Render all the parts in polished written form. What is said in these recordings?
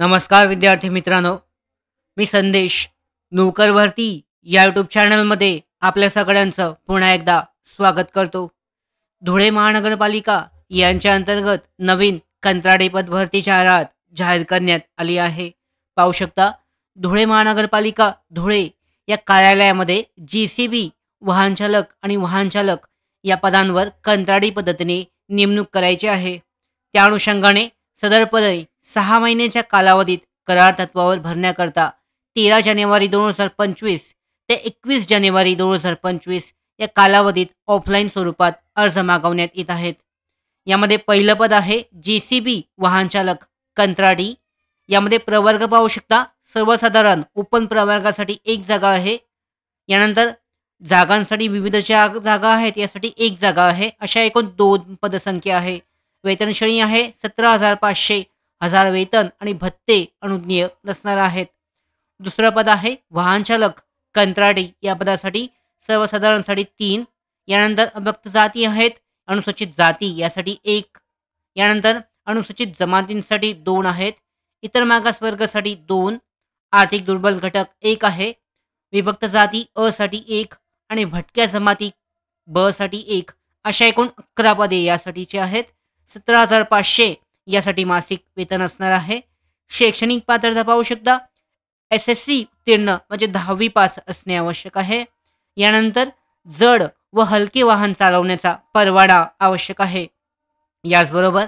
नमस्कार विद्यार्थी मित्रांनो, मी संदेश. नोकर भरती या यूट्यूब चॅनलमध्ये आपल्या सगळ्यांचं पुन्हा एकदा स्वागत करतो. धुळे महानगरपालिका यांच्या अंतर्गत नवीन कंत्राटी पद भरती जाहिरात जाहीर करण्यात आली आहे. पाहू शकता, धुळे महानगरपालिका धुळे या कार्यालयामध्ये JCB वाहनचालक आणि वाहनचालक या पदांवर कंत्राटी पद्धतीने नेमणूक करायची आहे. त्या अनुषंगाने सदर पदे 6 महिन्याच्या कालावधीत करार तत्वावर भरण्याकरता 13 जानेवारी 2025 ते 21 जानेवारी 2025 या कालावधीत ऑफलाईन स्वरूपात अर्ज मागवण्यात येत आहेत. यामध्ये पहिलं पद आहे JCB वाहनचालक कंत्राटी. यामध्ये प्रवर्ग पाहू शकता, सर्वसाधारण ओपन प्रवर्गासाठी 1 जागा आहे. यानंतर जागांसाठी विविध जागा आहेत, यासाठी 1 जागा आहे. अशा एकूण 2 पदसंख्या आहे. वेतन श्रेणी आहे 17,500 हजार वेतन आणि भत्ते अनुज्ञेय नसणार आहेत. दुसरं पद आहे वाहनचालक कंत्राटी. या पदासाठी सर्वसाधारणसाठी 3. यानंतर अभक्त जाती आहेत, अनुसूचित जाती यासाठी 1. यानंतर अनुसूचित जमातींसाठी 2 आहेत. इतर मागासवर्गासाठी 2. आर्थिक दुर्बल घटक 1 आहे. विभक्त जाती अ साठी 1 आणि भटक्या जमाती ब साठी 1. अशा एकूण 11 पदे यासाठीचे आहेत. 17,500 यासाठी मासिक वेतन असणार आहे. शैक्षणिक पात्रता पाहू शकता, SSC उत्तीर्ण म्हणजे 10वी पास असणे आवश्यक आहे. यानंतर जड व हलके वाहन चालवण्याचा परवाना आवश्यक आहे. याचबरोबर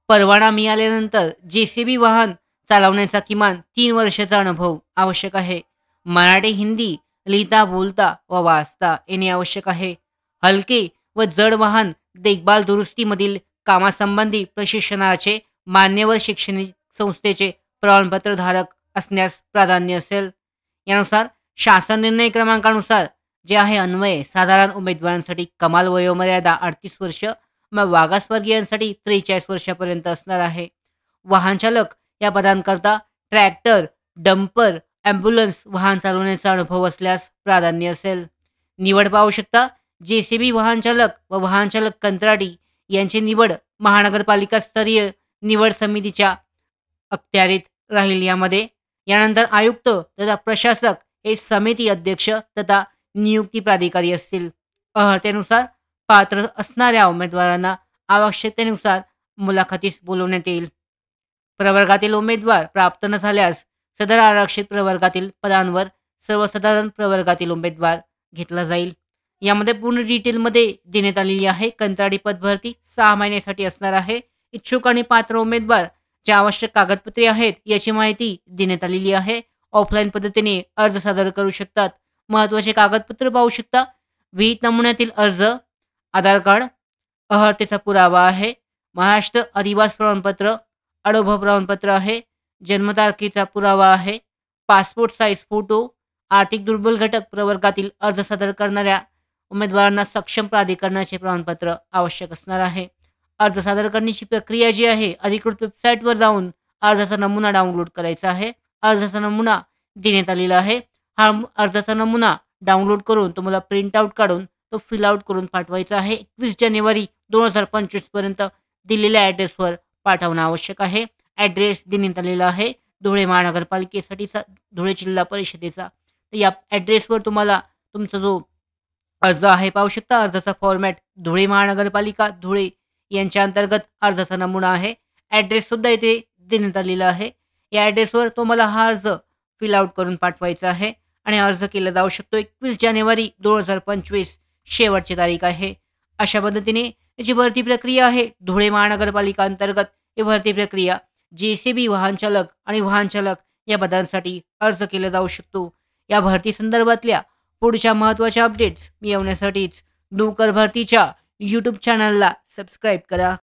परवाना मिळाल्यानंतर JCB वाहन चालवण्याचा किमान 3 वर्षाचा अनुभव आवश्यक आहे. मराठी हिंदी लिहिता बोलता व वाचता येणे आवश्यक आहे. हलके व जड वाहन देखभाल दुरुस्तीमधील कामासंबंधी प्रशिक्षणाचे मान्यवर शैक्षणिक संस्थेचे प्रमाणपत्र धारक असण्यास प्राधान्य असेल. यानुसार शासन निर्णय क्रमांकानुसार जे आहे अन्वये साधारण उमेदवारांसाठी कमाल वयोमर्यादा 38 वर्ष, मग मागासवर्गीयांसाठी 43 वर्षापर्यंत असणार आहे. वाहनचालक या पदांकरता ट्रॅक्टर, डंपर, ॲम्ब्युलन्स वाहन चालवण्याचा अनुभव असल्यास प्राधान्य असेल. निवड पाहू शकता, JCB वाहनचालक व वाहनचालक कंत्राटी यांची निवड महानगरपालिका स्तरीय निवड समितीच्या अखत्यारीत राहील. यानंतर आयुक्त तथा प्रशासक हे समिती अध्यक्ष तथा नियुक्ती प्राधिकारी असतील. अर्हतेनुसार पात्र असणाऱ्या उमेदवारांना आवश्यकतेनुसार मुलाखतीस बोलवण्यात येईल. प्रवर्गातील उमेदवार प्राप्त न झाल्यास सदर आरक्षित प्रवर्गातील पदांवर सर्वसाधारण प्रवर्गातील उमेदवार घेतला जाईल. यामध्ये पूर्ण डिटेलमध्ये देण्यात आलेली आहे. कंत्राटी पद भरती 6 महिन्यासाठी असणार आहे. इच्छुक आणि पात्र उमेदवार जे आवश्यक कागदपत्रे आहेत याची माहिती देण्यात आलेली आहे. ऑफलाईन पद्धतीने अर्ज सादर करू शकतात. महत्त्वाचे कागदपत्र पाहू शकता, विहित नमुन्यातील अर्ज, आधार कार्ड, अर्हतेचा पुरावा आहे, महाराष्ट्र अधिवास प्रमाणपत्र, अनुभव प्रमाणपत्र आहे, जन्मतारखेचा पुरावा आहे, पासपोर्ट साईज फोटो. आर्थिक दुर्बल घटक प्रवर्गातील अर्ज सादर करणाऱ्या उमेदवारांना सक्षम प्राधिकरणाचे प्रमाणपत्र आवश्यक असणार आहे. अर्ज सादर करण्याची प्रक्रिया जी आहे, अधिकृत वेबसाईटवर जाऊन अर्जाचा नमुना डाउनलोड करायचा आहे. अर्जाचा नमुना देण्यात आलेला आहे. हा अर्जाचा नमुना डाउनलोड करून तुम्हाला प्रिंट आउट काढून तो फिल आउट करून पाठवायचा आहे. 21 जानेवारी 2025 पर्यंत दिलेल्या ॲड्रेसवर पाठवणं आवश्यक आहे. ॲड्रेस देण्यात आलेला आहे धुळे महानगरपालिकेसाठीचा, धुळे जिल्हा परिषदेचा. तर या ॲड्रेसवर तुम्हाला तुमचा जो अर्ज आहे पाहू शकता, अर्जाचा फॉर्मॅट धुळे महानगरपालिका धुळे यांच्या अंतर्गत अर्जाचा नमुना आहे. ॲड्रेससुद्धा इथे देण्यात आलेला आहे. या ॲड्रेसवर तुम्हाला हा अर्ज फिल आउट करून पाठवायचा आहे आणि अर्ज केला जाऊ शकतो. 21 जानेवारी 2025 शेवटची तारीख आहे. अशा पद्धतीने याची भरती प्रक्रिया आहे. धुळे महानगरपालिका अंतर्गत ही भरती प्रक्रिया JCB वाहनचालक आणि वाहनचालक या पदांसाठी अर्ज केला जाऊ शकतो. या भरती संदर्भातल्या पुढच्या महत्त्वाच्या अपडेट्स मिळवण्यासाठीच नोकर भरतीच्या यूट्यूब चॅनलला सबस्क्राईब करा.